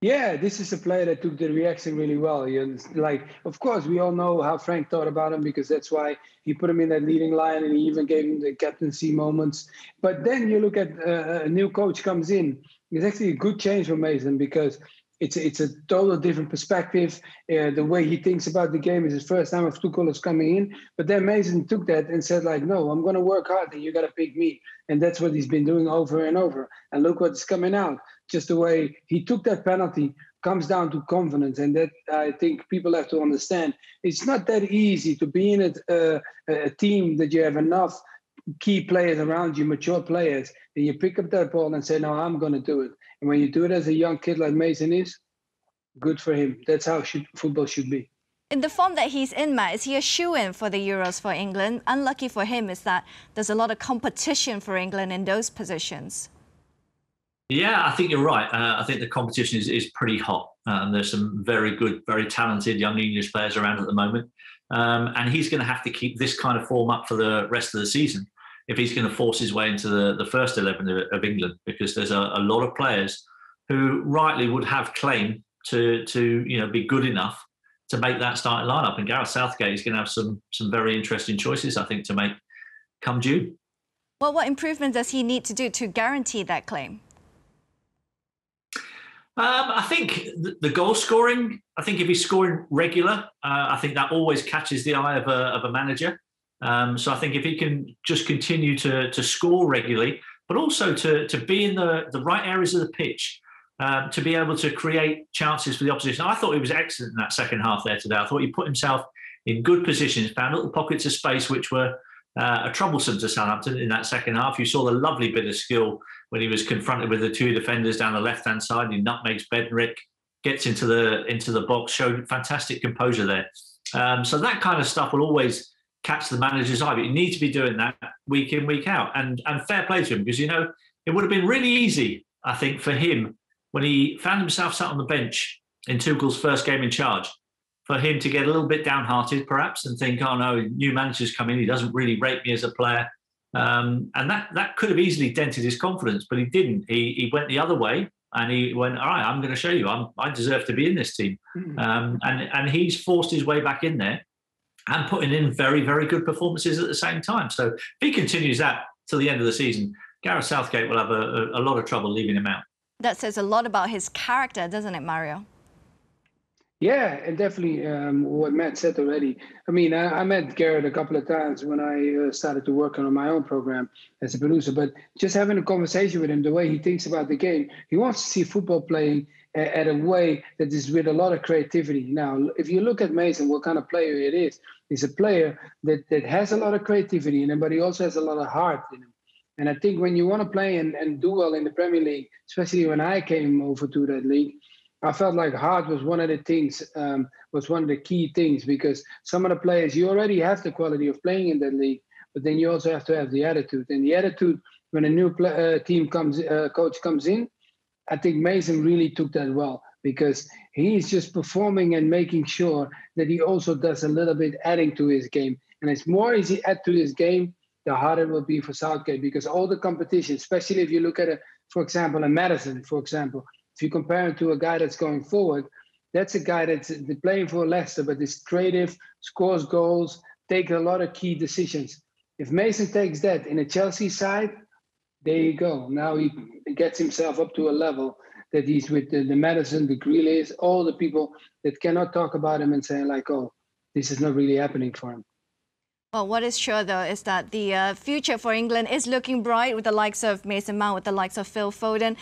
Yeah, this is a player that took the reaction really well. Like, of course, we all know how Frank thought about him because that's why he put him in that leading line and he even gave him the captaincy moments. But then you look at a new coach comes in. It's actually a good change for Mason because it's a total different perspective. The way he thinks about the game is his first time of Tuchel is coming in. But then Mason took that and said, like, no, I'm going to work hard and you got to pick me. And that's what he's been doing over and over. And look what's coming out. Just the way he took that penalty comes down to confidence. And that I think people have to understand. It's not that easy to be in a team that you have enough key players around you, mature players, and you pick up that ball and say, no, I'm going to do it. And when you do it as a young kid like Mason is, good for him. That's how football should be. In the form that he's in, Matt, is he a shoo-in for the Euros for England? Unlucky for him is that there's a lot of competition for England in those positions. Yeah, I think you're right. I think the competition is pretty hot. There's some very good, very talented young English players around at the moment. And he's going to have to keep this kind of form up for the rest of the season if he's going to force his way into the first 11 of England, because there's a lot of players who rightly would have claim to be good enough to make that starting lineup. And Gareth Southgate is going to have some very interesting choices, I think, to make come June. Well, what improvement does he need to do to guarantee that claim? I think the goal scoring, I think if he's scoring regular, I think that always catches the eye of a manager. So I think if he can just continue to score regularly, but also to be in the right areas of the pitch, to be able to create chances for the opposition. I thought he was excellent in that second half there today. I thought he put himself in good positions, found little pockets of space which were troublesome to Southampton in that second half. You saw the lovely bit of skill when he was confronted with the two defenders down the left-hand side. He nutmegs Bednarek, gets into the box, showed fantastic composure there. So that kind of stuff will always catch the manager's eye, but you need to be doing that week in, week out. And fair play to him, because, it would have been really easy, I think, for him when he found himself sat on the bench in Tuchel's first game in charge, for him to get a little bit downhearted, perhaps, and think, oh, no, new manager's come in, he doesn't really rate me as a player. And that could have easily dented his confidence, but he didn't. He went the other way, and he went, all right, I'm going to show you. I deserve to be in this team. And he's forced his way back in there and putting in very, very good performances at the same time. So if he continues that till the end of the season, Gareth Southgate will have a lot of trouble leaving him out. That says a lot about his character, doesn't it, Mario? Yeah, and definitely what Matt said already. I mean, I met Gareth a couple of times when I started to work on my own program as a producer, but just having a conversation with him, the way he thinks about the game, he wants to see football playing at a way that is with a lot of creativity. Now, if you look at Mason, what kind of player it is, he's a player that has a lot of creativity in him, but he also has a lot of heart in him. And I think when you want to play and do well in the Premier League, especially when I came over to that league, I felt like heart was one of the things, was one of the key things, because some of the players, you already have the quality of playing in that league, but then you also have to have the attitude. And the attitude, when a new coach comes in, I think Mason really took that well, because he's just performing and making sure that he also does a little bit adding to his game. And it's more as he add to his game, the harder it will be for Southgate, because all the competition, especially if you look at it, for example, a Madison, for example, if you compare him to a guy that's going forward, that's a guy that's playing for Leicester, but is creative, scores goals, takes a lot of key decisions. If Mason takes that in a Chelsea side, there you go. Now he gets himself up to a level that he's with the Madison, the Grealish, all the people that cannot talk about him and saying like, oh, this is not really happening for him. Well, what is sure, though, is that the future for England is looking bright with the likes of Mason Mount, with the likes of Phil Foden.